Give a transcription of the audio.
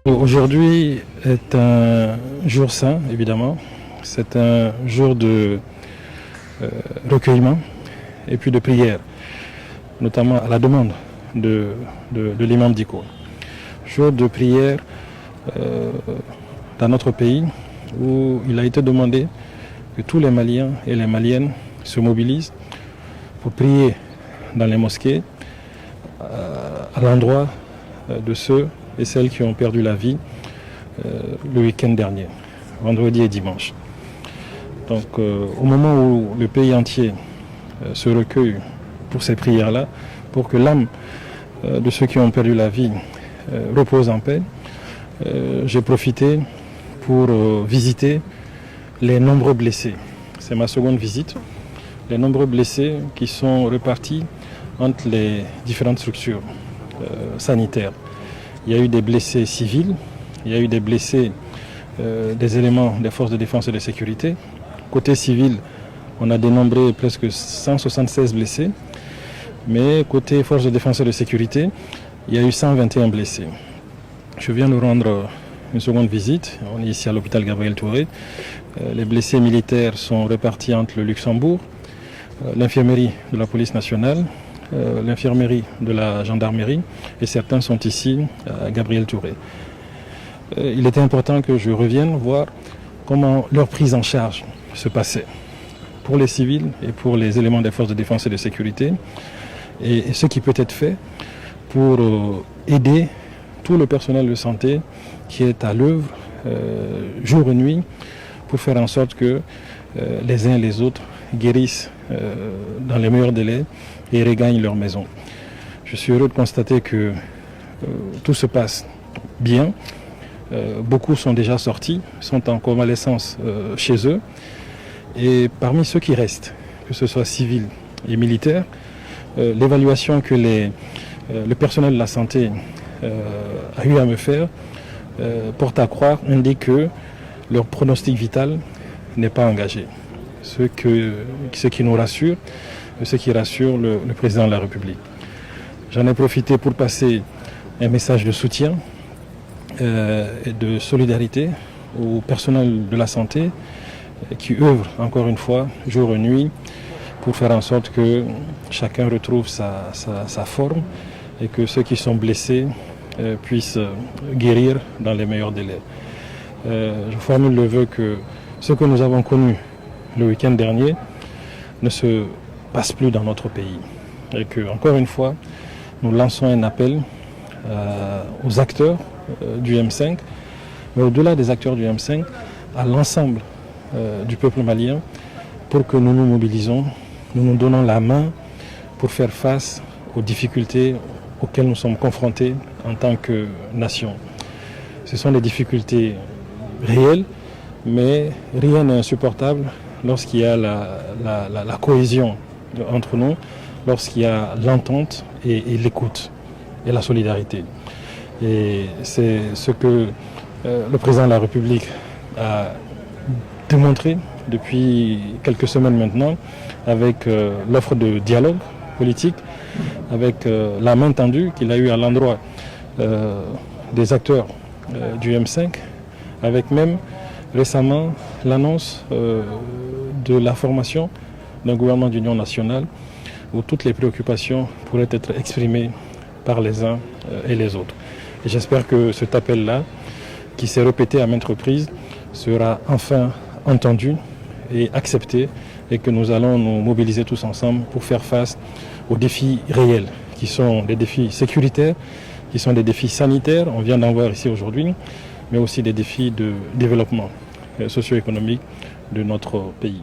Aujourd'hui est un jour saint, évidemment. C'est un jour de recueillement et puis de prière, notamment à la demande de l'imam Dicko. Jour de prière dans notre pays où il a été demandé que tous les Maliens et les Maliennes se mobilisent pour prier dans les mosquées à l'endroit de ceux et celles qui ont perdu la vie le week-end dernier, vendredi et dimanche. Donc au moment où le pays entier se recueille pour ces prières-là, pour que l'âme de ceux qui ont perdu la vie repose en paix, j'ai profité pour visiter les nombreux blessés. C'est ma seconde visite. Les nombreux blessés qui sont repartis entre les différentes structures sanitaires. Il y a eu des blessés civils, il y a eu des blessés des éléments des forces de défense et de sécurité. Côté civil, on a dénombré presque 176 blessés, mais côté forces de défense et de sécurité, il y a eu 121 blessés. Je viens de rendre une seconde visite, on est ici à l'hôpital Gabriel Touré. Les blessés militaires sont répartis entre le Luxembourg, l'infirmerie de la police nationale, l'infirmerie de la gendarmerie et certains sont ici à Gabriel Touré. Il était important que je revienne voir comment leur prise en charge se passait pour les civils et pour les éléments des forces de défense et de sécurité et ce qui peut être fait pour aider tout le personnel de santé qui est à l'œuvre jour et nuit pour faire en sorte que les uns et les autres guérissent dans les meilleurs délais et regagnent leur maison. Je suis heureux de constater que tout se passe bien. Beaucoup sont déjà sortis, sont en convalescence chez eux. Et parmi ceux qui restent, que ce soit civils et militaires, l'évaluation que le personnel de la santé a eu à me faire porte à croire, indique que leur pronostic vital n'est pas engagé. Ce qui nous rassure, ce qui rassure le président de la République. J'en ai profité pour passer un message de soutien et de solidarité au personnel de la santé qui œuvre encore une fois jour et nuit pour faire en sorte que chacun retrouve sa forme et que ceux qui sont blessés puissent guérir dans les meilleurs délais. Je formule le vœu que ce que nous avons connu le week-end dernier ne se passe plus dans notre pays. Et que, encore une fois, nous lançons un appel aux acteurs du M5, mais au-delà des acteurs du M5, à l'ensemble du peuple malien, pour que nous nous mobilisons, nous nous donnons la main pour faire face aux difficultés auxquelles nous sommes confrontés en tant que nation. Ce sont des difficultés réelles, mais rien n'est insupportable lorsqu'il y a la cohésion entre nous, lorsqu'il y a l'entente et l'écoute et la solidarité. Et c'est ce que le président de la République a démontré depuis quelques semaines maintenant avec l'offre de dialogue politique, avec la main tendue qu'il a eue à l'endroit des acteurs du M5, avec même récemment l'annonce de la formation d'un gouvernement d'union nationale où toutes les préoccupations pourraient être exprimées par les uns et les autres. Et j'espère que cet appel-là, qui s'est répété à maintes reprises, sera enfin entendu et accepté et que nous allons nous mobiliser tous ensemble pour faire face aux défis réels qui sont des défis sécuritaires, qui sont des défis sanitaires, on vient d'en voir ici aujourd'hui, mais aussi des défis de développement socio-économique de notre pays.